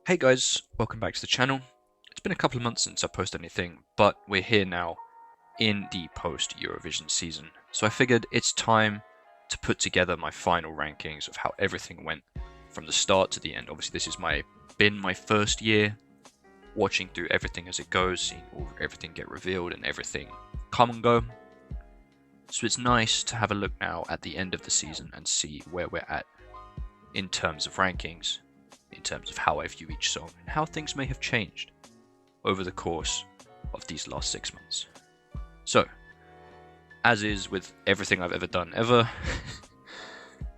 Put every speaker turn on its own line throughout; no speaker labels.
Hey guys, welcome back to the channel. It's been a couple of months since I posted anything, but we're here now in the post-Eurovision season. So I figured it's time to put together my final rankings of how everything went from the start to the end. Obviously this is been my first year watching through everything as it goes, seeing everything get revealed and everything come and go. So it's nice to have a look now at the end of the season and see where we're at in terms of rankings, in terms of how I view each song, and how things may have changed over the course of these last 6 months. So, as is with everything I've ever done ever,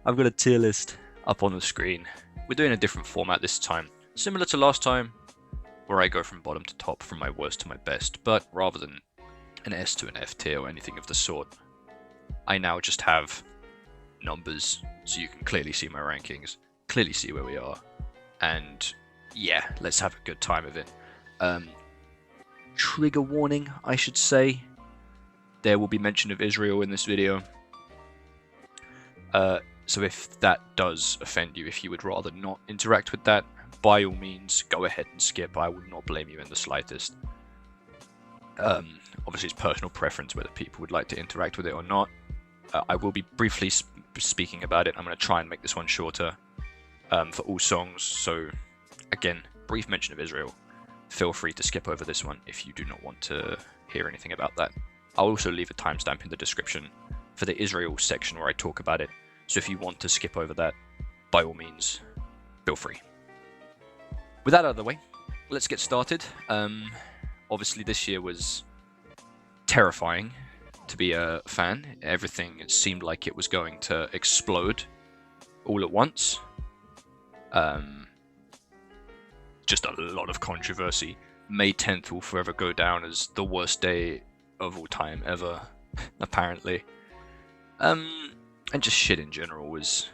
I've got a tier list up on the screen. We're doing a different format this time, similar to last time, where I go from bottom to top, from my worst to my best, but rather than an S to an F tier or anything of the sort, I now just have numbers so you can clearly see my rankings, clearly see where we are, and yeah, let's have a good time of it. Trigger warning, I should say. There will be mention of Israel in this video. So if that does offend you, if you would rather not interact with that, by all means, go ahead and skip. I would not blame you in the slightest. Obviously, it's personal preference whether people would like to interact with it or not. I will be briefly speaking about it. I'm going to try and make this one shorter for all songs. So, again, brief mention of Israel. Feel free to skip over this one if you do not want to hear anything about that. I'll also leave a timestamp in the description for the Israel section where I talk about it. So if you want to skip over that, by all means, feel free. With that out of the way, let's get started. Obviously, this year was terrifying to be a fan. Everything seemed like it was going to explode all at once. Just a lot of controversy. May 10th will forever go down as the worst day of all time ever, apparently. And just shit in general was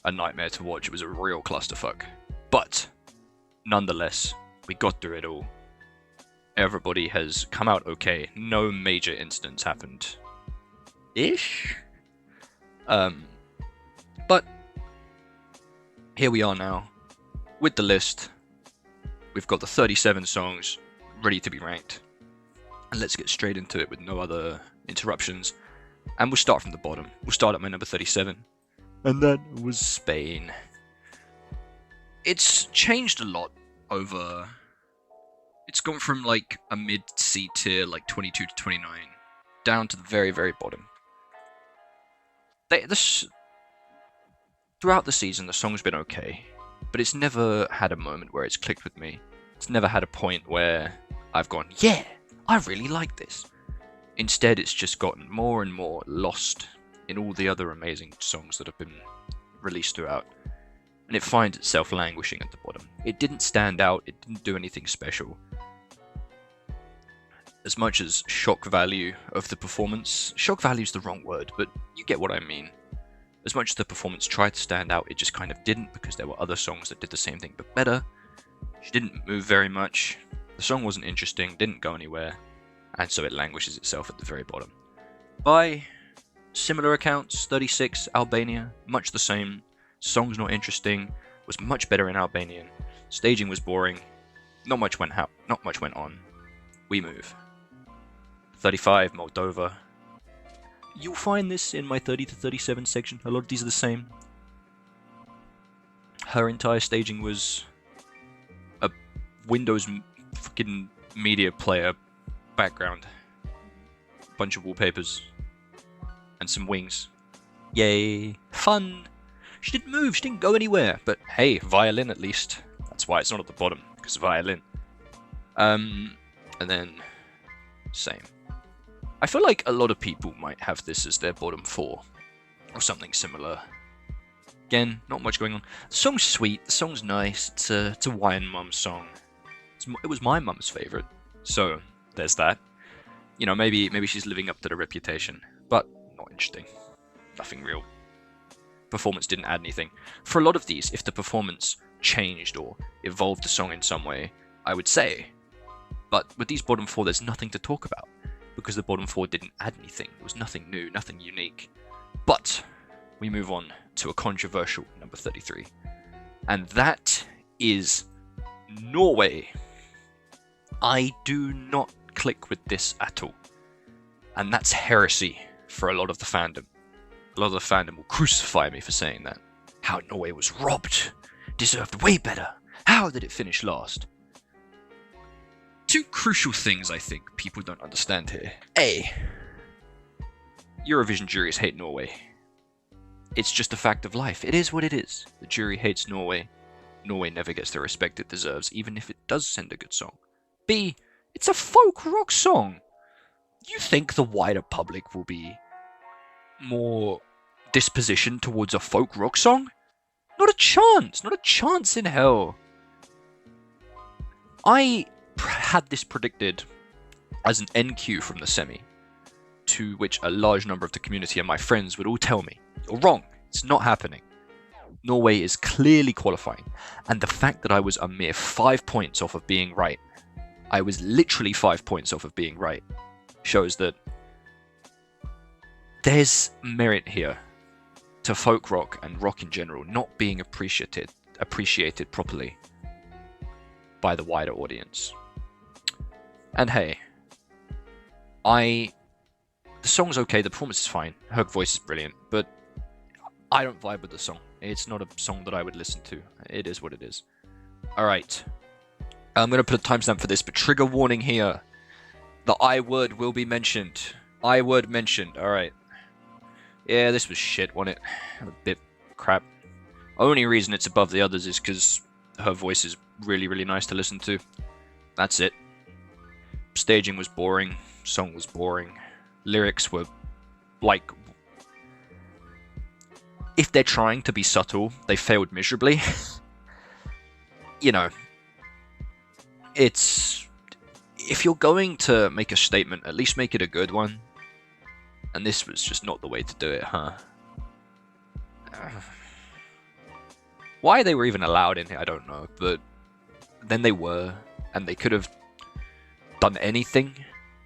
a nightmare to watch. It was a real clusterfuck. But, nonetheless, we got through it all. Everybody has come out okay. No major incidents happened. Ish? But, here we are now, with the list. We've got the 37 songs ready to be ranked. And let's get straight into it with no other interruptions. And we'll start from the bottom. We'll start at my number 37. And that was Spain. It's changed a lot over... It's gone from like a mid-C tier, like 22 to 29, down to the very, very bottom. Throughout the season, the song's been okay, but it's never had a moment where it's clicked with me. It's never had a point where I've gone, yeah, I really like this. Instead, it's just gotten more and more lost in all the other amazing songs that have been released throughout. And it finds itself languishing at the bottom. It didn't stand out, it didn't do anything special. As much as shock value of the performance, shock value is the wrong word, but you get what I mean. As much as the performance tried to stand out, it just kind of didn't, because there were other songs that did the same thing but better. She didn't move very much, the song wasn't interesting, didn't go anywhere, and so it languishes itself at the very bottom. By similar accounts, 36, Albania, much the same. Song's not interesting, was much better in Albanian. Staging was boring, not much went on. We move. 35, Moldova. You'll find this in my 30 to 37 section. A lot of these are the same. Her entire staging was a Windows fucking media player background. Bunch of wallpapers. And some wings. Yay. Fun. She didn't move, she didn't go anywhere. But hey, violin at least. That's why it's not at the bottom, because violin. And then, same. I feel like a lot of people might have this as their bottom 4, or something similar. Again, not much going on. The song's sweet, the song's nice, it's a wine mum song. It was my mum's favourite, so there's that. You know, maybe she's living up to the reputation, but not interesting. Nothing real. Performance didn't add anything. For a lot of these, if the performance changed or evolved the song in some way, I would say. But with these bottom 4, there's nothing to talk about, because the bottom 4 didn't add anything. There was nothing new, nothing unique. But we move on to a controversial number 33. And that is Norway. I do not click with this at all. And that's heresy for a lot of the fandom. A lot of the fandom will crucify me for saying that. How Norway was robbed. Deserved way better. How did it finish last? Two crucial things I think people don't understand here. A. Eurovision juries hate Norway. It's just a fact of life. It is what it is. The jury hates Norway. Norway never gets the respect it deserves, even if it does send a good song. B. It's a folk rock song. You think the wider public will be more dispositioned towards a folk rock song? Not a chance. Not a chance in hell. I had this predicted as an NQ from the semi, to which a large number of the community and my friends would all tell me, you're wrong, it's not happening. Norway is clearly qualifying, and the fact that I was a mere 5 points off of being right, I was literally 5 points off of being right, shows that there's merit here to folk rock and rock in general not being appreciated properly by the wider audience. And hey, the song's okay, the performance is fine, her voice is brilliant, but I don't vibe with the song. It's not a song that I would listen to. It is what it is. Alright. I'm going to put a timestamp for this, but trigger warning here. The I word will be mentioned. I word mentioned. Alright. Yeah, this was shit, wasn't it? A bit crap. Only reason it's above the others is because her voice is really, really nice to listen to. That's it. Staging was boring. Song was boring. Lyrics were like... if they're trying to be subtle, they failed miserably. You know, it's... if you're going to make a statement, at least make it a good one. And this was just not the way to do it, huh? Why they were even allowed in here, I don't know. But then they were, and they could have done anything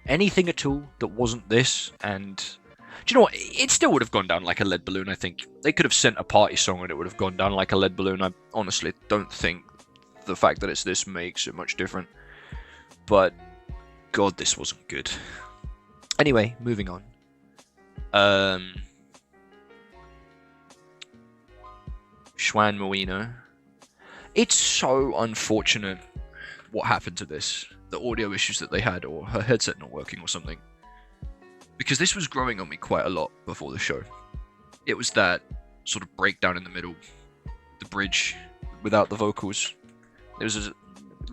at all that wasn't this, and do you know what? It still would have gone down like a lead balloon, I think. They could have sent a party song and it would have gone down like a lead balloon. I honestly don't think the fact that it's this makes it much different. But, God, this wasn't good. Anyway, moving on. Schwan Moino. It's so unfortunate what happened to this. The audio issues that they had, or her headset not working or something. Because this was growing on me quite a lot before the show. It was that sort of breakdown in the middle. The bridge without the vocals. There was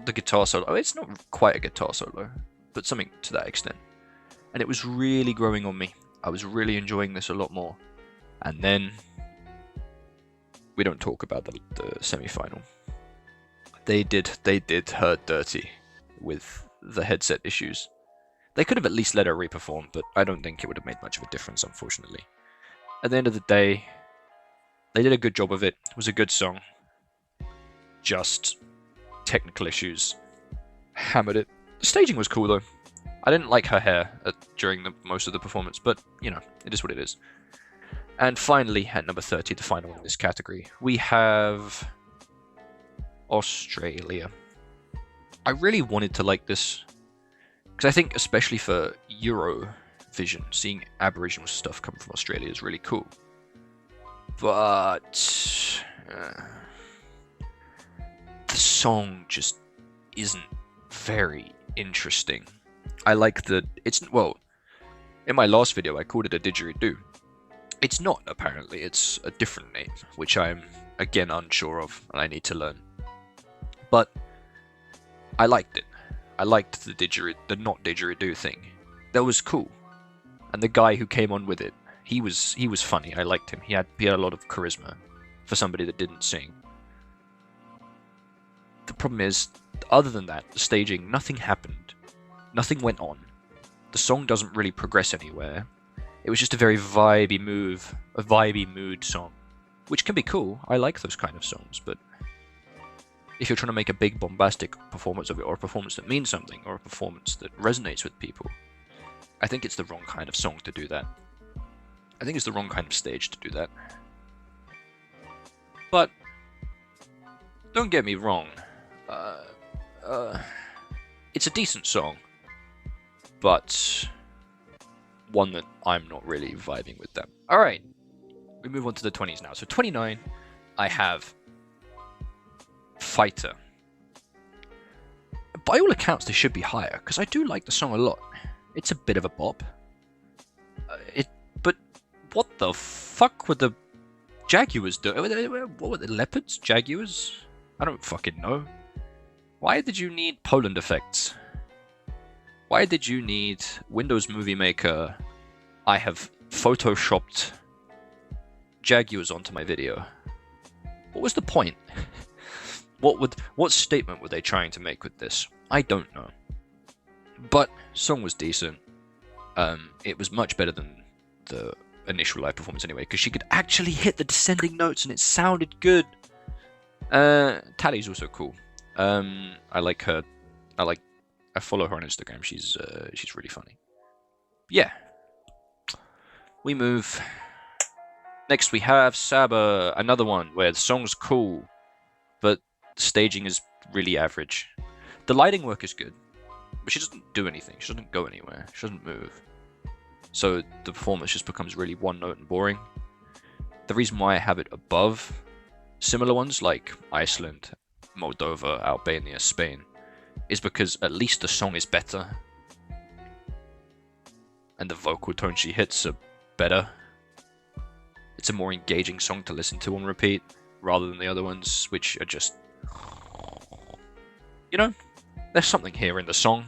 the guitar solo. It's not quite a guitar solo, but something to that extent. And it was really growing on me. I was really enjoying this a lot more. And then we don't talk about the semi-final. They did her dirty with the headset issues. They could have at least let her re-perform, but I don't think it would have made much of a difference, unfortunately. At the end of the day, they did a good job of it. It was a good song. Just technical issues hammered it. The staging was cool, though. I didn't like her hair during most of the performance, but, you know, it is what it is. And finally, at number 30, the final one in this category, we have Australia. I really wanted to like this, because I think especially for Eurovision, seeing Aboriginal stuff come from Australia is really cool. But the song just isn't very interesting. I like well, in my last video I called it a didgeridoo. It's not, apparently. It's a different name, which I'm, again, unsure of, and I need to learn. But I liked it. I liked the not didgeridoo thing. That was cool. And the guy who came on with it, he was funny. I liked him. He had a lot of charisma for somebody that didn't sing. The problem is, other than that, the staging, nothing happened. Nothing went on. The song doesn't really progress anywhere. It was just a very vibey mood song, which can be cool. I like those kind of songs, but if you're trying to make a big bombastic performance of it, or a performance that means something, or a performance that resonates with people, I think it's the wrong kind of song to do that. I think it's the wrong kind of stage to do that. But don't get me wrong, it's a decent song, but one that I'm not really vibing with them. Alright, we move on to the 20s now. So 29, I have Fighter. By all accounts, they should be higher, because I do like the song a lot. It's a bit of a bop. But what the fuck were the Jaguars doing? What were the leopards? Jaguars? I don't fucking know. Why did you need Poland effects? Why did you need Windows Movie Maker? I have photoshopped Jaguars onto my video. What was the point? What statement were they trying to make with this? I don't know. But song was decent. It was much better than the initial live performance anyway, because she could actually hit the descending notes and it sounded good. Tally's also cool. I like her. I follow her on Instagram. She's really funny. Yeah. We move. Next we have Saba, another one where the song's cool, but the staging is really average. The lighting work is good, but she doesn't do anything. She doesn't go anywhere. She doesn't move. So the performance just becomes really one note and boring. The reason why I have it above similar ones like Iceland, Moldova, Albania, Spain, is because at least the song is better. And the vocal tone she hits are better. It's a more engaging song to listen to on repeat, rather than the other ones, which are just... You know, there's something here in the song.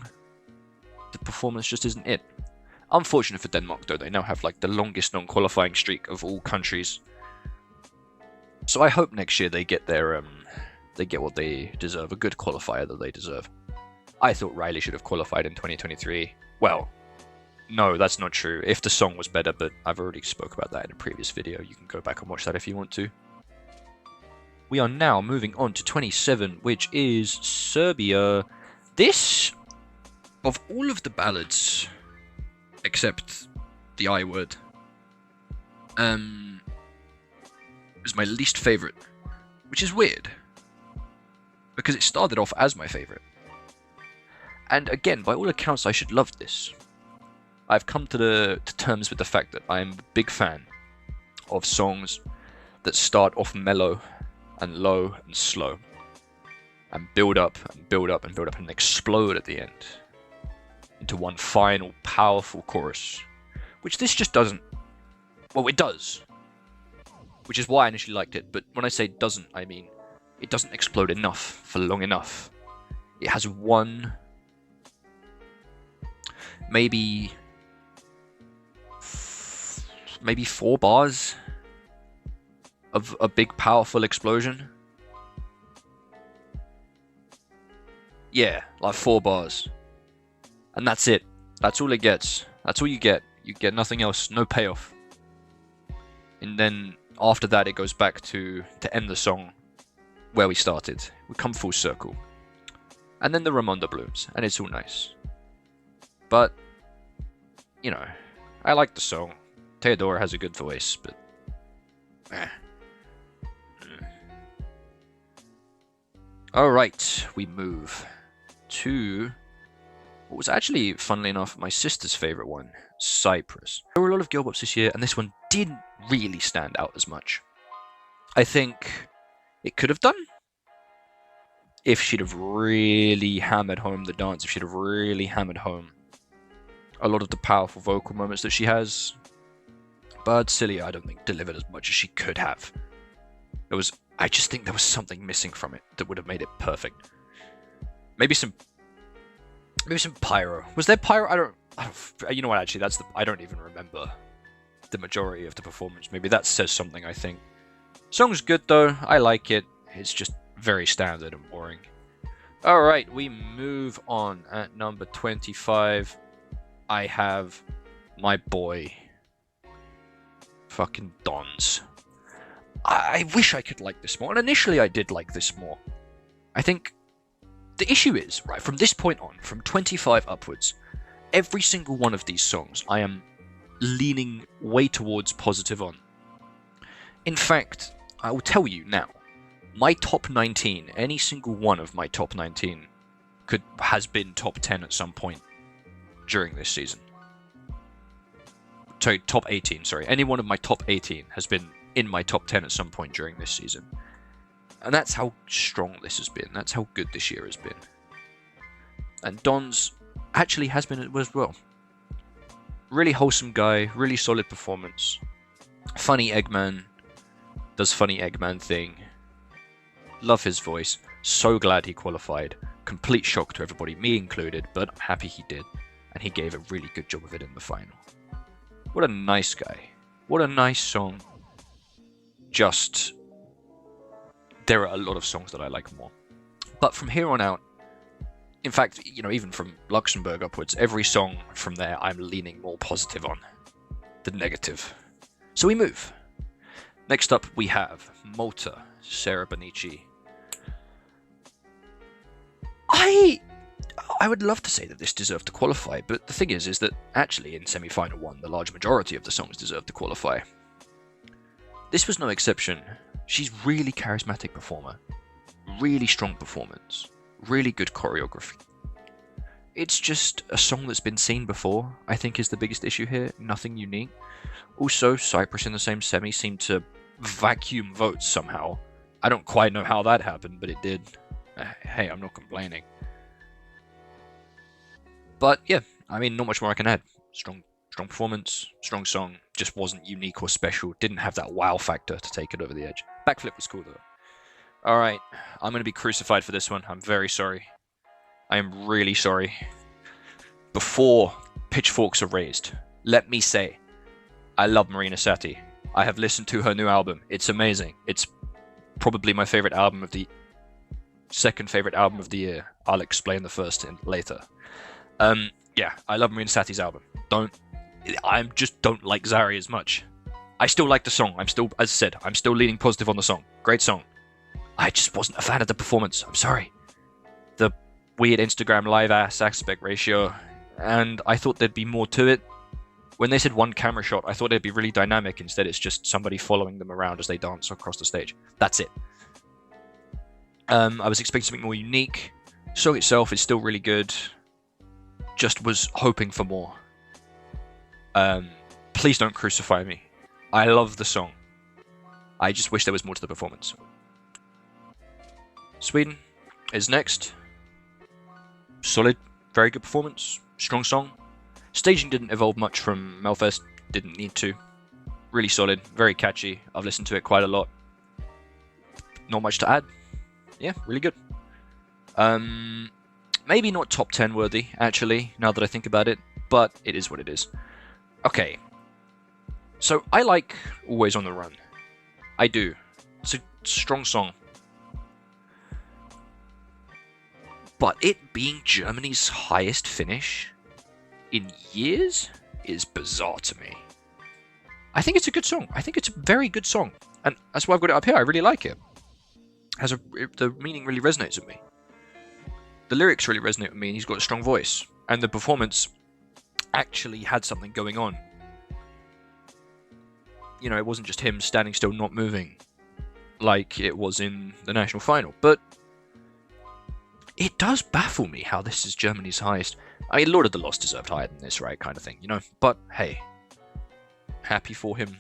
The performance just isn't it. Unfortunate for Denmark though, they now have like the longest non-qualifying streak of all countries. So I hope next year they get their they get what they deserve, a good qualifier that they deserve. I thought Riley should have qualified in 2023. Well, no, that's not true. If the song was better, but I've already spoke about that in a previous video. You can go back and watch that if you want to. We are now moving on to 27, which is Serbia. This, of all of the ballads, except the I word, is my least favorite, which is weird, because it started off as my favorite. And again, by all accounts, I should love this. I've come to terms with the fact that I am a big fan of songs that start off mellow and low and slow, and build up and build up and build up and explode at the end into one final powerful chorus, which this just doesn't. Well, it does, which is why I initially liked it, but when I say doesn't, I mean it doesn't explode enough for long enough. It has one, maybe 4 bars of a big powerful explosion. Yeah, like 4 bars. And that's it. That's all it gets. That's all you get. You get nothing else, no payoff. And then after that it goes back to end the song where we started. We come full circle. And then the Ramonda blooms, and it's all nice. But, you know, I like the song. Theodora has a good voice, but... Alright, we move to what was actually, funnily enough, my sister's favourite one, Cyprus. There were a lot of girl bops this year, and this one didn't really stand out as much. I think it could have done if she'd have really hammered home the dance, if she'd have really hammered home a lot of the powerful vocal moments that she has. But Cilia, I don't think, delivered as much as she could have. I just think there was something missing from it that would have made it perfect. Maybe some pyro. Was there pyro? I don't. You know what? Actually, I don't even remember the majority of the performance. Maybe that says something. I think. Song's good though. I like it. It's just very standard and boring. All right, we move on. At number 25, I have my boy, fucking Dons. I wish I could like this more, and initially I did like this more. I think the issue is, right, from this point on, from 25 upwards, every single one of these songs I am leaning way towards positive on. In fact, I will tell you now, my top 19, any single one of my top 19, has been top 10 at some point during this season. Sorry, top 18, sorry. Any one of my top 18 has been in my top 10 at some point during this season. And that's how strong this has been. That's how good this year has been. And Don's actually has been as well. Really wholesome guy, really solid performance. Funny Eggman, does funny Eggman thing. Love his voice. So glad he qualified. Complete shock to everybody, me included, but I'm happy he did. And he gave a really good job of it in the final. What a nice guy. What a nice song. Just, there are a lot of songs that I like more. But from here on out, in fact, you know, even from Luxembourg upwards, every song from there I'm leaning more positive on than negative. So we move. Next up we have Malta, Sarah Bonici. I would love to say that this deserved to qualify, but the thing is that actually in semi-final 1, the large majority of the songs deserved to qualify. This was no exception. She's really charismatic performer, really strong performance, really good choreography. It's just a song that's been seen before, I think is the biggest issue here, nothing unique. Also, Cyprus in the same semi seemed to vacuum votes somehow. I don't quite know how that happened, but it did. Hey, I'm not complaining. But yeah, I mean, not much more I can add. Strong performance, strong song, just wasn't unique or special, didn't have that wow factor to take it over the edge. Backflip was cool though. Alright, I'm going to be crucified for this one, I'm very sorry. I am really sorry. Before pitchforks are raised, let me say, I love Marina Satti. I have listened to her new album, it's amazing. It's probably my favourite album of the... second favourite album of the year. I'll explain the first later. Yeah, I love Marina Satti's album. I just don't like Zari as much. I still like the song. I'm still, as I said, I'm still leaning positive on the song. Great song. I just wasn't a fan of the performance. I'm sorry. The weird Instagram live ass aspect ratio, and I thought there'd be more to it. When they said one camera shot, I thought it'd be really dynamic. Instead, it's just somebody following them around as they dance across the stage. That's it. I was expecting something more unique. The song itself is still really good. Just was hoping for more. Please don't crucify me. I love the song. I just wish there was more to the performance. Sweden is next. Solid, very good performance. Strong song. Staging didn't evolve much from Melfest. Didn't need to. Really solid, very catchy. I've listened to it quite a lot. Not much to add. Yeah, really good. Maybe not top 10 worthy, actually, now that I think about it, but it is what it is. Okay. So, I like Always on the Run. I do. It's a strong song. But it being Germany's highest finish in years is bizarre to me. I think it's a good song. I think it's a very good song. And that's why I've got it up here. I really like it. The meaning really resonates with me. The lyrics really resonate with me, and he's got a strong voice. And the performance actually had something going on. You know, it wasn't just him standing still, not moving, like it was in the national final. But it does baffle me how this is Germany's highest. I mean, Lord of the Lost deserved higher than this, right? Kind of thing, you know? But, hey. Happy for him.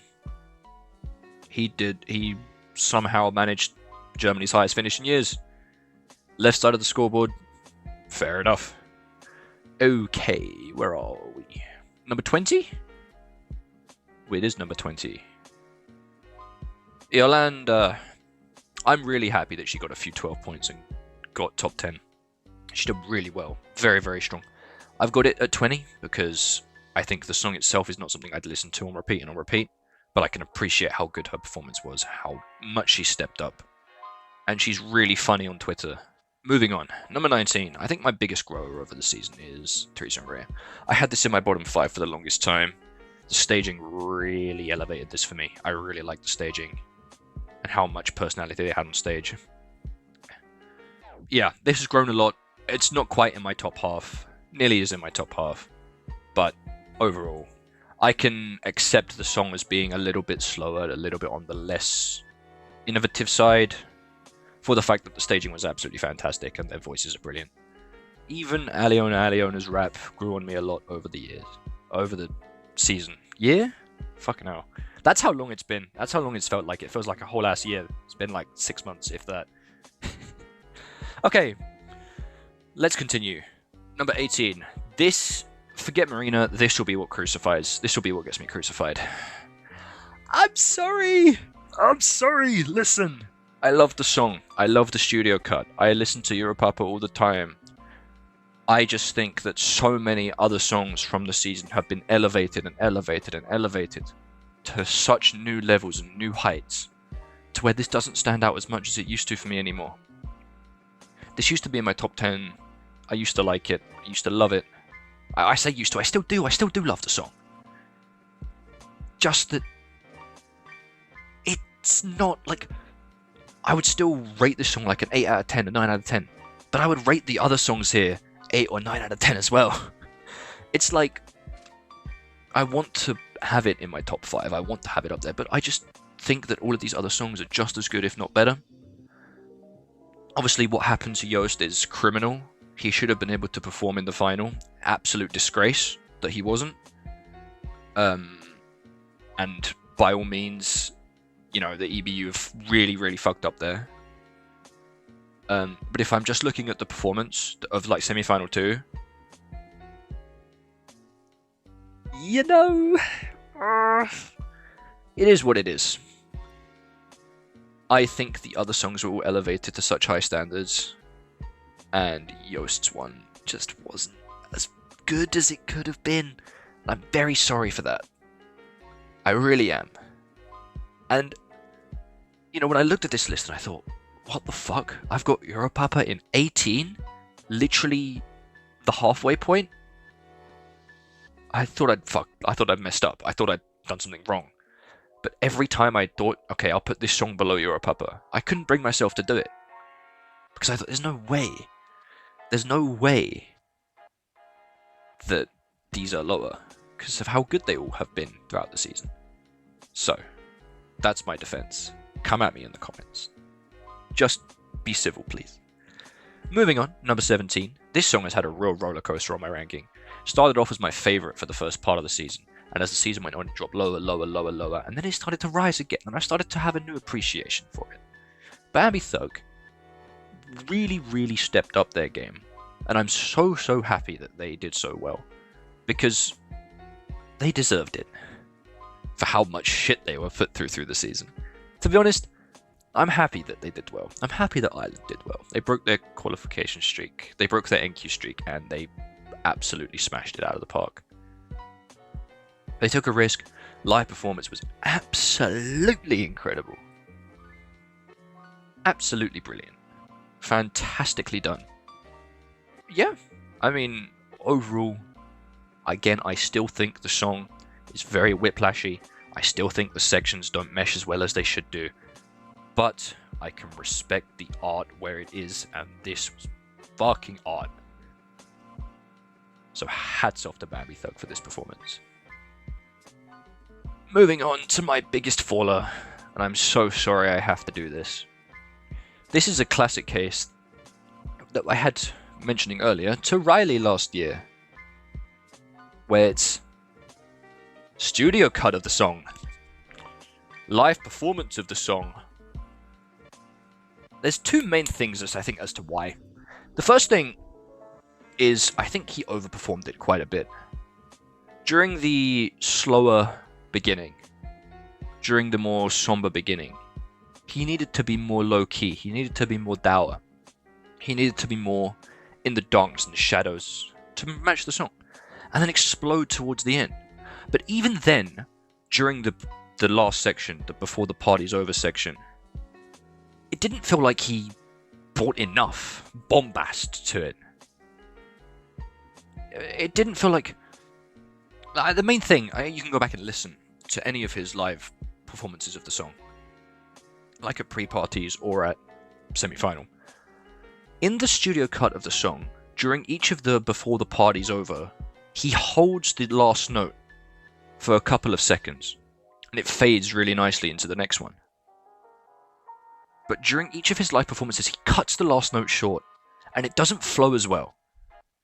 He somehow managed Germany's highest finish in years. Left side of the scoreboard. Fair enough. Okay, where are we? Number 20? It is number 20. Yolanda. I'm really happy that she got a few 12 points and got top 10. She did really well. Very, very strong. I've got it at 20 because I think the song itself is not something I'd listen to on repeat, but I can appreciate how good her performance was, how much she stepped up. And she's really funny on Twitter. Moving on. Number 19. I think my biggest grower over the season is Teresa Maria. I had this in my bottom 5 for the longest time. The staging really elevated this for me. I really liked the staging and how much personality they had on stage. Yeah, this has grown a lot. It's not quite in my top half. Nearly is in my top half. But overall, I can accept the song as being a little bit slower, a little bit on the less innovative side, for the fact that the staging was absolutely fantastic and their voices are brilliant. Even Aliona's rap grew on me a lot over the years. Over the season. Year? Fucking hell. That's how long it's been. That's how long it's felt like. It feels like a whole ass year. It's been like 6 months, if that. Okay. Let's continue. Number 18. Forget Marina. This will be what crucifies. This will be what gets me crucified. I'm sorry. Listen. I love the song. I love the studio cut. I listen to Europapa all the time. I just think that so many other songs from the season have been elevated and elevated and elevated to such new levels and new heights, to where this doesn't stand out as much as it used to for me anymore. This used to be in my top 10. I used to like it. I used to love it. I say used to. I still do. I still do love the song. Just that it's not like... I would still rate this song like an 8 out of 10, a 9 out of 10. But I would rate the other songs here 8 or 9 out of 10 as well. It's like... I want to have it in my top 5. I want to have it up there. But I just think that all of these other songs are just as good, if not better. Obviously, what happened to Joost is criminal. He should have been able to perform in the final. Absolute disgrace that he wasn't. And by all means, you know, the EBU have really, really fucked up there. But if I'm just looking at the performance of like semi-final 2, you know, it is what it is. I think the other songs were all elevated to such high standards, and Joost's one just wasn't as good as it could have been. I'm very sorry for that. I really am. And, you know, when I looked at this list and I thought, what the fuck? I've got Europapa in 18? Literally the halfway point? I thought I'd messed up. I thought I'd done something wrong. But every time I thought, okay, I'll put this song below Europapa, I couldn't bring myself to do it. Because I thought, there's no way that these are lower, because of how good they all have been throughout the season. So, that's my defense. Come at me in the comments. Just be civil, please. Moving on, number 17. This song has had a real roller coaster on my ranking. Started off as my favourite for the first part of the season, and as the season went on, it dropped lower, and then it started to rise again, and I started to have a new appreciation for it. Bambi Thug really, really stepped up their game, and I'm so happy that they did so well, because they deserved it for how much shit they were put through the season. To be honest, I'm happy that they did well. I'm happy that Ireland did well. They broke their qualification streak, they broke their NQ streak, and they absolutely smashed it out of the park. They took a risk. Live performance was absolutely incredible. Absolutely brilliant. Fantastically done. Yeah, I mean, overall, again, I still think the song is very whiplashy. I still think the sections don't mesh as well as they should do. But I can respect the art where it is, and this was fucking art. So hats off to Bambi Thug for this performance. Moving on to my biggest faller, and I'm so sorry I have to do this. This is a classic case that I had mentioning earlier to Riley last year, where it's studio cut of the song, live performance of the song. There's two main things I think as to why. The first thing is I think he overperformed it quite a bit. During the slower beginning, during the more somber beginning, he needed to be more low-key, he needed to be more dour, he needed to be more in the darkness and the shadows to match the song, and then explode towards the end. But even then, during the last section, the before the party's over section, it didn't feel like he brought enough bombast to it. It didn't feel like... the main thing, you can go back and listen to any of his live performances of the song, like at pre-parties or at semi-final. In the studio cut of the song, during each of the before the party's over, he holds the last note for a couple of seconds, and it fades really nicely into the next one. But during each of his live performances, he cuts the last note short, and it doesn't flow as well.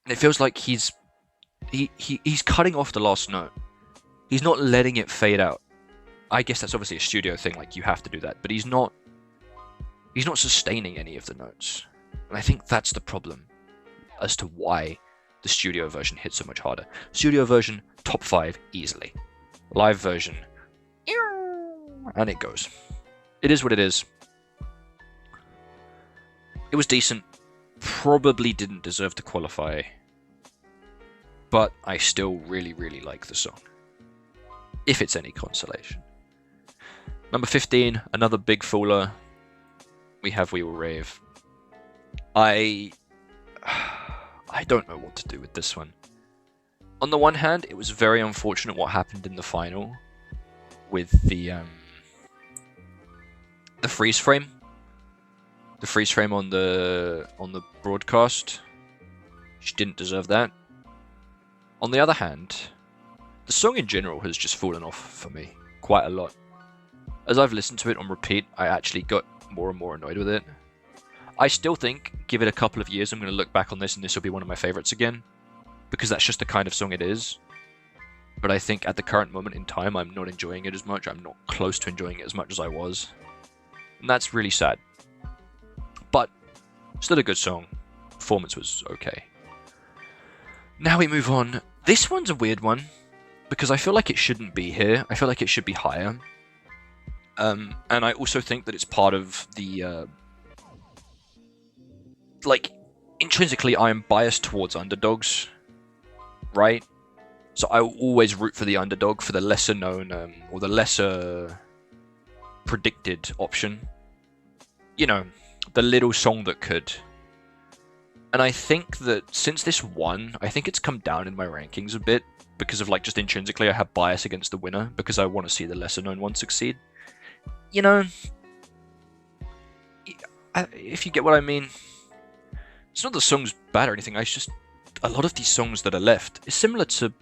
It feels like he's cutting off the last note. He's not letting it fade out. I guess that's obviously a studio thing, like you have to do that, but he's not sustaining any of the notes. And I think that's the problem as to why the studio version hits so much harder. Studio version, top 5 easily. Live version, and it goes. It is what it is. It was decent. Probably didn't deserve to qualify, but I still really, really like the song, if it's any consolation. Number 15, another big fooler. We have We Will Rave. I don't know what to do with this one. On the one hand, it was very unfortunate what happened in the final with the freeze frame. The freeze frame on the broadcast. She didn't deserve that. On the other hand, the song in general has just fallen off for me quite a lot. As I've listened to it on repeat, I actually got more and more annoyed with it. I still think, give it a couple of years, I'm going to look back on this and this will be one of my favorites again, because that's just the kind of song it is. But I think at the current moment in time, I'm not enjoying it as much. I'm not close to enjoying it as much as I was. And that's really sad. But still a good song. Performance was okay. Now we move on. This one's a weird one, because I feel like it shouldn't be here. I feel like it should be higher. And I also think that it's part of the... intrinsically, I am biased towards underdogs, right? So I will always root for the underdog, for the lesser known, or the lesser predicted option. You know, the little song that could. And I think that since this won, I think it's come down in my rankings a bit, because of just intrinsically I have bias against the winner, because I want to see the lesser known one succeed. You know, if you get what I mean. It's not that the song's bad or anything, it's just a lot of these songs that are left is similar to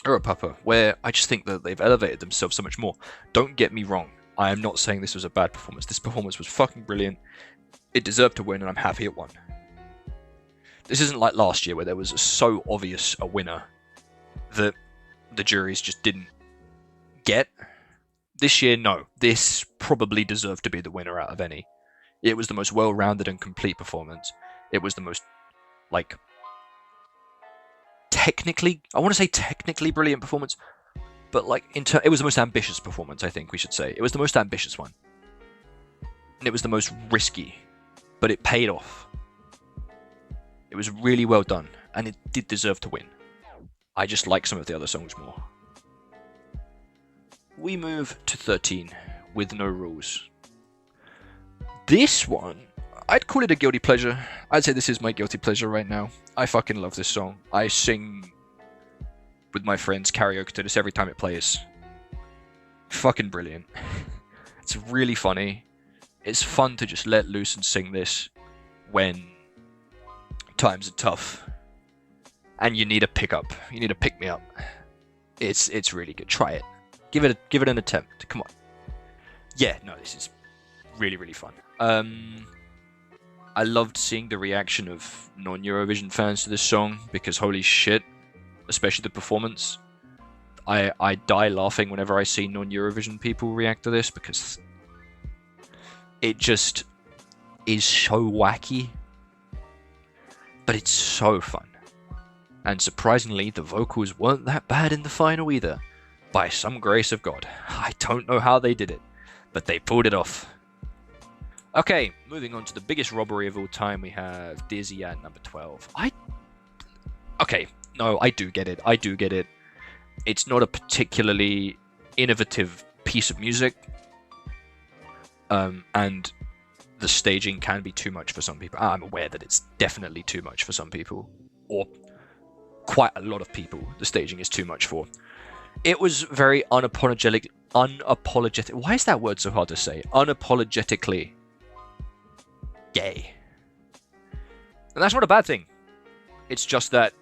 Europapa, where I just think that they've elevated themselves so much more. Don't get me wrong, I am not saying this was a bad performance. This performance was fucking brilliant. It deserved to win, and I'm happy it won. This isn't like last year, where there was so obvious a winner that the juries just didn't get. This year, no. This probably deserved to be the winner out of any. It was the most well-rounded and complete performance. It was the most, technically, I want to say technically brilliant performance, but it was the most ambitious performance, I think we should say. It was the most ambitious one. And it was the most risky, but it paid off. It was really well done, and it did deserve to win. I just like some of the other songs more. We move to 13, With No Rules. This one, I'd call it a guilty pleasure. I'd say this is my guilty pleasure right now. I fucking love this song. I sing with my friends karaoke to this every time it plays. Fucking brilliant. It's really funny. It's fun to just let loose and sing this when times are tough and you need a pick up. You need a pick me up. It's really good. Try it. Give it an attempt. Come on. Yeah, no, this is really, really fun. I loved seeing the reaction of non-Eurovision fans to this song, because holy shit, especially the performance. I die laughing whenever I see non-Eurovision people react to this, because it just is so wacky, but it's so fun. And surprisingly, the vocals weren't that bad in the final either. By some grace of God. I don't know how they did it, but they pulled it off. Okay, moving on to the biggest robbery of all time, we have Dizzy at number 12. Okay, no, I do get it. It's not a particularly innovative piece of music, and the staging can be too much for some people. I'm aware that it's definitely too much for some people, or quite a lot of people the staging is too much for. It was very unapologetic. Why is that word so hard to say? Unapologetically gay. And that's not a bad thing. It's just that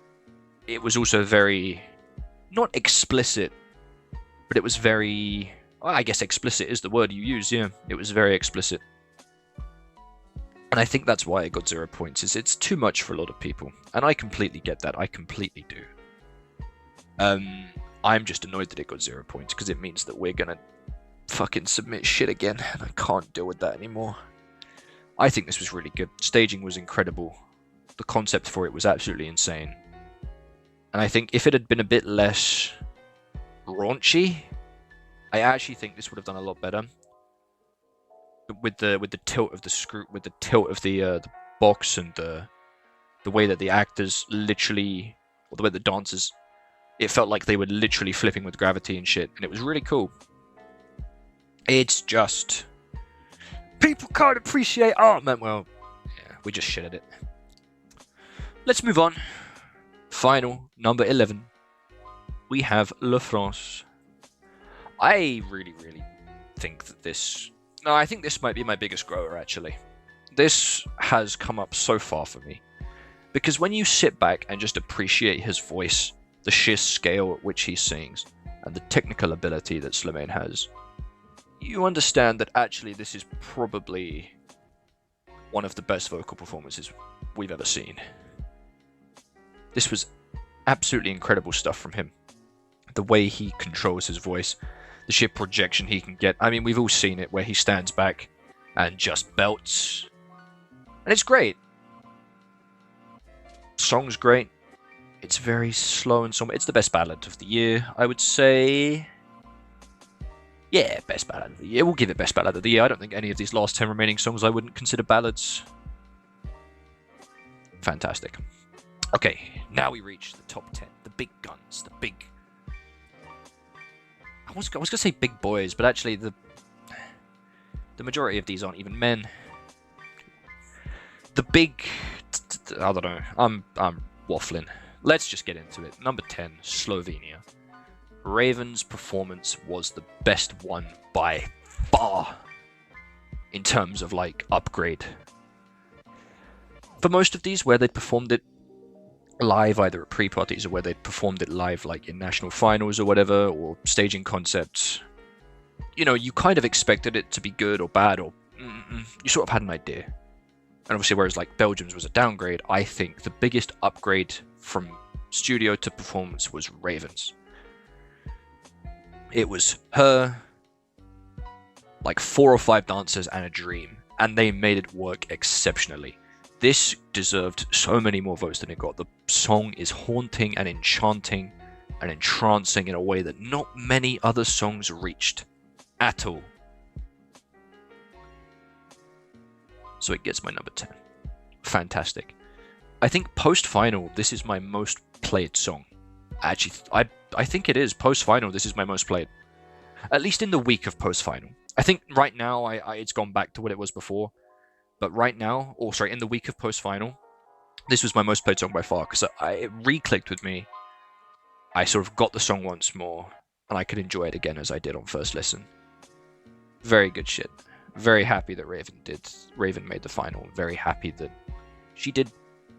it was also very, not explicit, but it was very, well, I guess explicit is the word you use, yeah. It was very explicit. And I think that's why it got 0 points, is it's too much for a lot of people. And I completely get that, I completely do. I'm just annoyed that it got 0 points, because it means that we're gonna fucking submit shit again, and I can't deal with that anymore. I think this was really good. Staging was incredible. The concept for it was absolutely insane. And I think if it had been a bit less raunchy, I actually think this would have done a lot better. With the tilt of the screw, with the tilt of the box, and the way that the actors literally, or the way the dancers, it felt like they were literally flipping with gravity and shit, and it was really cool. It's just people can't appreciate art, man. Well, yeah, we just shit at it. Let's move on. Final, number 11. We have La France. I really think that this... No, I think this might be my biggest grower, actually. This has come up so far for me. Because when you sit back and just appreciate his voice, the sheer scale at which he sings, and the technical ability that Slimane has, you understand that actually this is probably one of the best vocal performances we've ever seen. This was absolutely incredible stuff from him. The way he controls his voice, the sheer projection he can get. I mean, we've all seen it where he stands back and just belts. And it's great. Song's great. It's very slow and somber. It's the best ballad of the year, I would say. Yeah, best ballad of the year. We'll give it best ballad of the year. I don't think any of these last 10 remaining songs I wouldn't consider ballads. Fantastic. Okay, now we reach the top 10. The big guns. The big... I was going to say big boys, but actually the majority of these aren't even men. The big... I don't know. I'm waffling. Let's just get into it. Number 10, Slovenia. Raven's performance was the best one by far in terms of, like, upgrade. For most of these, where they performed it live, either at pre-parties or where they performed it live, like in national finals or whatever, or staging concepts, you know, you kind of expected it to be good or bad, or you sort of had an idea. And obviously, whereas like Belgium's was a downgrade, I think the biggest upgrade from studio to performance was Raven's. It was her, like 4 or 5 dancers and a dream, and they made it work exceptionally. This deserved so many more votes than it got. The song is haunting and enchanting and entrancing in a way that not many other songs reached at all. So it gets my number 10. Fantastic. I think post-final, this is my most played song. Actually, I think it is. Post-final, this is my most played. At least in the week of post-final. I think right now, it's gone back to what it was before. But right now, or sorry, in the week of post-final, this was my most played song by far, because it re-clicked with me. I sort of got the song once more, and I could enjoy it again as I did on first listen. Very good shit. Very happy that Raven made the final. Very happy that she did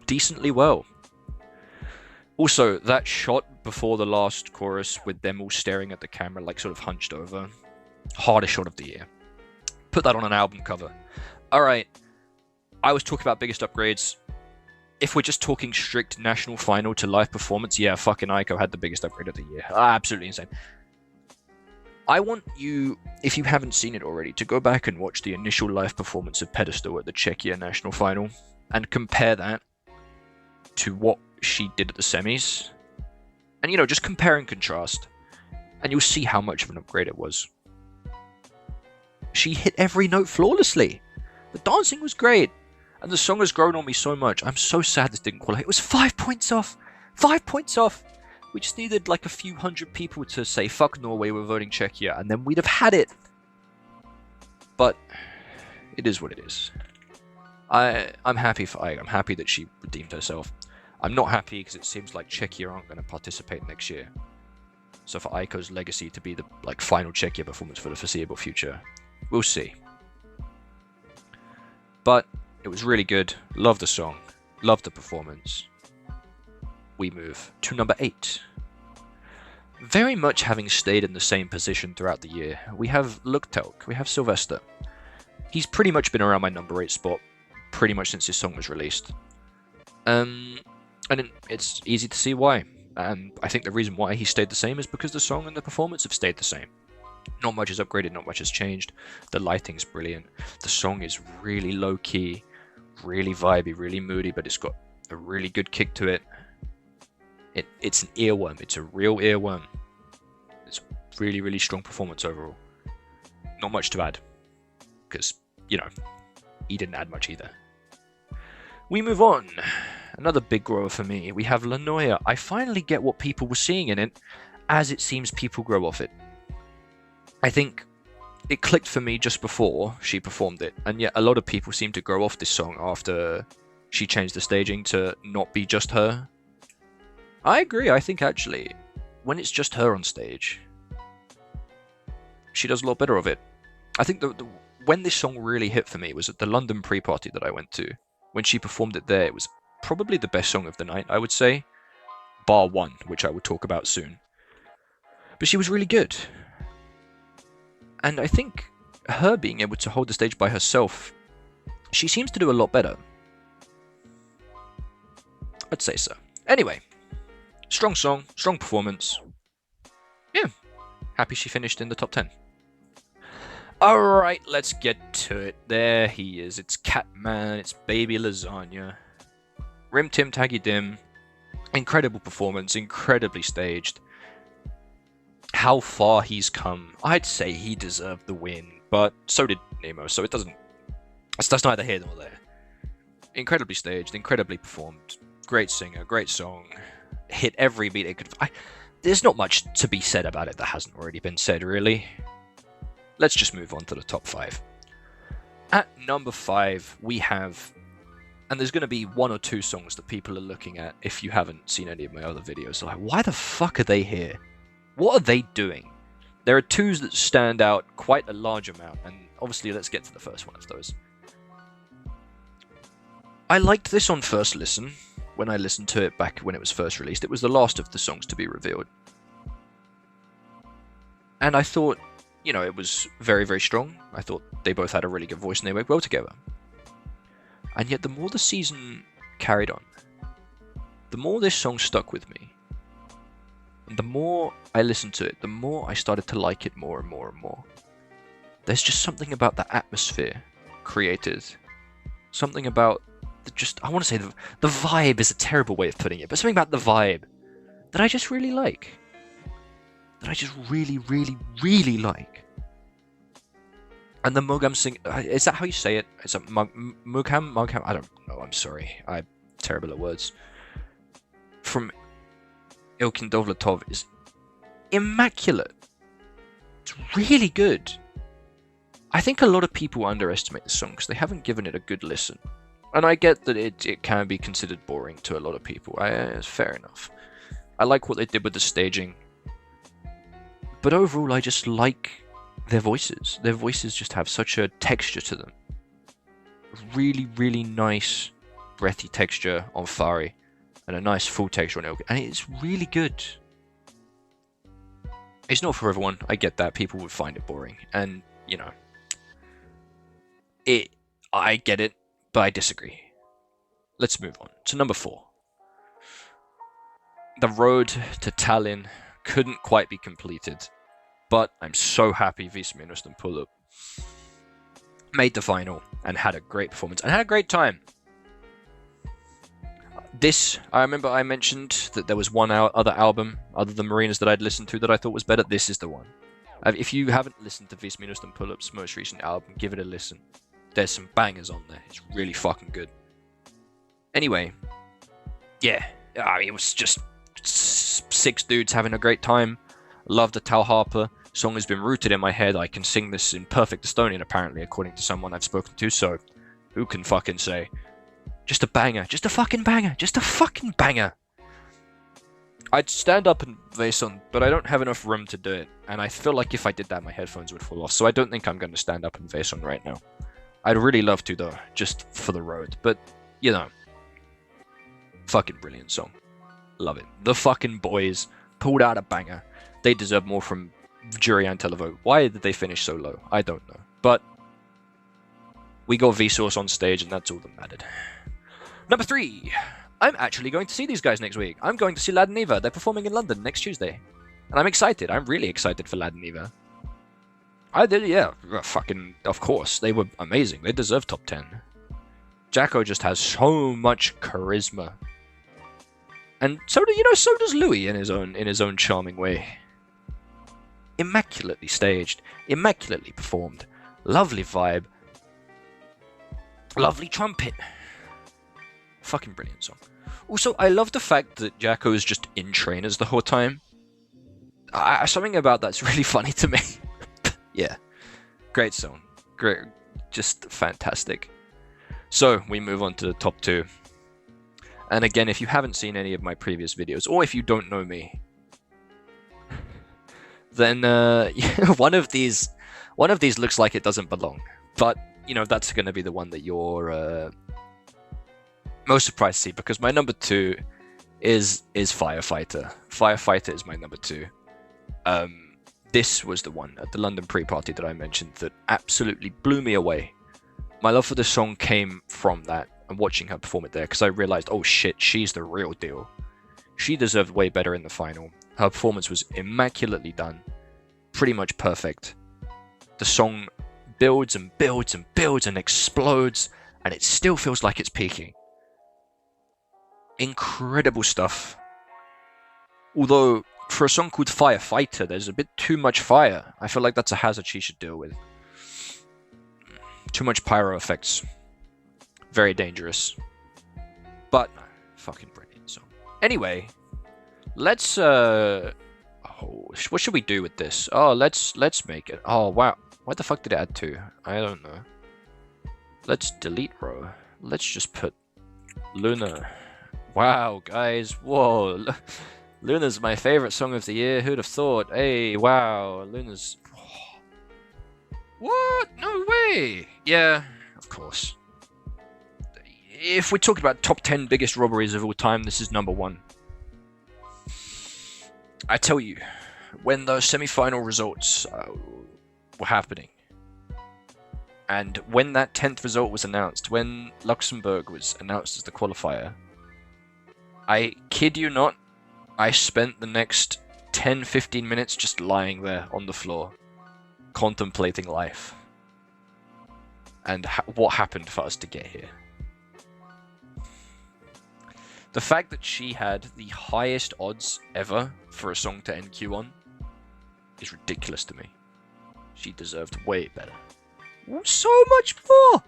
decently well. Also, that shot before the last chorus with them all staring at the camera, like sort of hunched over. Hardest shot of the year. Put that on an album cover. Alright. I was talking about biggest upgrades. If we're just talking strict national final to live performance, yeah, fucking Aiko had the biggest upgrade of the year. Absolutely insane. I want you, if you haven't seen it already, to go back and watch the initial live performance of Pedestal at the Czechia national final and compare that to what she did at the semis. And, you know, just compare and contrast. And you'll see how much of an upgrade it was. She hit every note flawlessly. The dancing was great. And the song has grown on me so much. I'm so sad this didn't qualify. It was 5 points off. 5 points off. We just needed like a few hundred people to say, fuck Norway, we're voting Czechia. And then we'd have had it. But it is what it is. I'm happy for Aiko. I'm happy that she redeemed herself. I'm not happy because it seems like Czechia aren't going to participate next year. So for Aiko's legacy to be the like final Czechia performance for the foreseeable future, we'll see. But it was really good. Love the song. Love the performance. We move to number 8. Very much having stayed in the same position throughout the year, we have Luktelk, we have Sylvester. He's pretty much been around my number 8 spot, pretty much since this song was released. And it's easy to see why. And I think the reason why he stayed the same is because the song and the performance have stayed the same. Not much has upgraded, not much has changed. The lighting's brilliant. The song is really low-key, really vibey, really moody, but it's got a really good kick to it. It's an earworm. It's a real earworm. It's a really, really strong performance overall. Not much to add, because, you know, he didn't add much either. We move on. Another big grower for me. We have La Noia. I finally get what people were seeing in it, as it seems people grow off it. I think it clicked for me just before she performed it, and yet a lot of people seem to grow off this song after she changed the staging to not be just her. I agree. I think actually, when it's just her on stage, she does a lot better of it. I think when this song really hit for me was at the London pre-party that I went to. When she performed it there, it was probably the best song of the night, I would say. Bar one, which I will talk about soon. But she was really good. And I think her being able to hold the stage by herself, she seems to do a lot better. I'd say so. Anyway, strong song, strong performance. Yeah, happy she finished in the top 10. Alright, let's get to it. There he is. It's Catman, it's Baby Lasagna. Rim Tim Taggy Dim. Incredible performance, incredibly staged. How far he's come. I'd say he deserved the win, but so did Nemo, so it doesn't... That's neither here nor there. Incredibly staged, incredibly performed. Great singer, great song. Hit every beat it could... There's not much to be said about it that hasn't already been said, really. Let's just move on to the top 5. At number 5, we have... And there's going to be one or two songs that people are looking at if you haven't seen any of my other videos. They're like, why the fuck are they here? What are they doing? There are two that stand out quite a large amount, and obviously let's get to the first one of those. I liked this on first listen. When I listened to it back when it was first released, it was the last of the songs to be revealed. And I thought, you know, it was very, very strong. I thought they both had a really good voice and they worked well together. And yet the more the season carried on, the more this song stuck with me. And the more I listened to it, the more I started to like it more and more and more. There's just something about the atmosphere created. Something about I want to say the vibe is a terrible way of putting it, but something about the vibe that I just really like. That I just really, really, really like. And the Mogam sing... Is that how you say it? Is it Mogam? I don't know, I'm sorry. I'm terrible at words. From Ilkin Dovlatov is immaculate. It's really good. I think a lot of people underestimate the song because they haven't given it a good listen. And I get that it can be considered boring to a lot of people. It's fair enough. I like what they did with the staging. But overall, I just like their voices. Their voices just have such a texture to them. Really, really nice, breathy texture on Fari. And a nice full texture on Ilk. And it's really good. It's not for everyone. I get that. People would find it boring. And, you know. I get it. But I disagree. Let's move on to number 4. The road to Tallinn couldn't quite be completed, but I'm so happy Visminost and Pull-Up made the final and had a great performance and had a great time. I remember I mentioned that there was one other album other than Marinas that I'd listened to that I thought was better. This is the one. If you haven't listened to Visminost and Pull-Up's most recent album, give it a listen. There's some bangers on there. It's really fucking good. Anyway, yeah, I mean, it was just 6 dudes having a great time. Love the Tal Harper song has been rooted in my head. I can sing this in perfect Estonian, apparently, according to someone I've spoken to, so who can fucking say? Just a banger. Just a fucking banger. Just a fucking banger. I'd stand up and Vason, but I don't have enough room to do it, and I feel like if I did that, my headphones would fall off, so I don't think I'm going to stand up and Vason right now. I'd really love to, though, just for the road. But, you know. Fucking brilliant song. Love it. The fucking boys pulled out a banger. They deserve more from Jury and Televote. Why did they finish so low? I don't know. But We got Vsauce on stage, and that's all that mattered. Number 3. I'm actually going to see these guys next week. I'm going to see Lad and Eva. They're performing in London next Tuesday. And I'm excited. I'm really excited for Lad and Eva. I did, yeah. Fucking, of course. They were amazing. They deserve top 10. Jacko just has so much charisma. And so does Louis in his own charming way. Immaculately staged, immaculately performed. Lovely vibe. Lovely trumpet. Fucking brilliant song. Also, I love the fact that Jacko is just in trainers the whole time. Something about that's really funny to me. Yeah. Great song. Great. Just fantastic. So, we move on to the top 2. And again, if you haven't seen any of my previous videos, or if you don't know me, then one of these looks like it doesn't belong. But, that's going to be the one that you're most surprised to see, because my number 2 is Firefighter. Firefighter is my number 2. This was the one at the London pre-party that I mentioned that absolutely blew me away. My love for the song came from that and watching her perform it there, because I realized, oh shit, she's the real deal. She deserved way better in the final. Her performance was immaculately done. Pretty much perfect. The song builds and builds and builds and explodes, and it still feels like it's peaking. Incredible stuff. Although, for a song called Firefighter, there's a bit too much fire. I feel like that's a hazard she should deal with. Too much pyro effects. Very dangerous. But, fucking brilliant song. Anyway, let's, what should we do with this? Oh, let's make it. Oh, wow. What the fuck did it add to? I don't know. Let's delete row. Let's just put Luna. Wow, guys. Whoa. Luna's my favorite song of the year. Who'd have thought? Hey, wow. Luna's... What? No way! Yeah, of course. If we're talking about top 10 biggest robberies of all time, this is number 1. I tell you, when those semi-final results were happening, and when that 10th result was announced, when Luxembourg was announced as the qualifier, I kid you not, I spent the next 10-15 minutes just lying there on the floor, contemplating life, and what happened for us to get here. The fact that she had the highest odds ever for a song to NQ on is ridiculous to me. She deserved way better. So much more!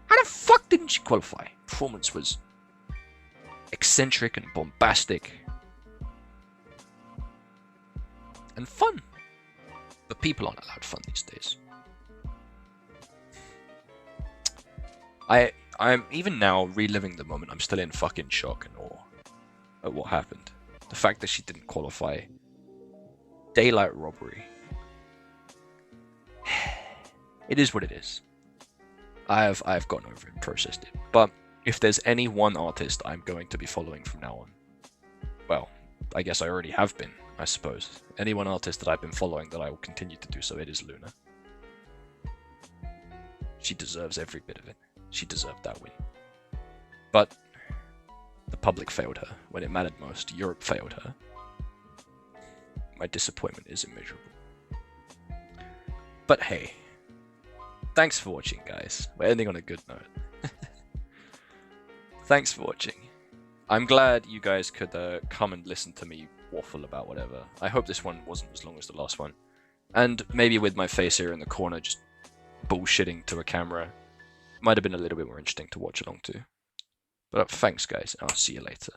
How the fuck didn't she qualify? Performance was eccentric and bombastic. And fun. But people aren't allowed fun these days. I'm even now reliving the moment. I'm still in fucking shock and awe at what happened. The fact that she didn't qualify. Daylight robbery. It is what it is. I've gotten over it and processed it. But if there's any one artist I'm going to be following from now on, well, I guess I already have been, I suppose. Any one artist that I've been following that I will continue to do so, it is Luna. She deserves every bit of it. She deserved that win. But the public failed her when it mattered most. Europe failed her. My disappointment is immeasurable. But hey, thanks for watching, guys. We're ending on a good note. Thanks for watching. I'm glad you guys could come and listen to me waffle about whatever. I hope this one wasn't as long as the last one. And maybe with my face here in the corner just bullshitting to a camera, might have been a little bit more interesting to watch along to. But thanks, guys. I'll see you later.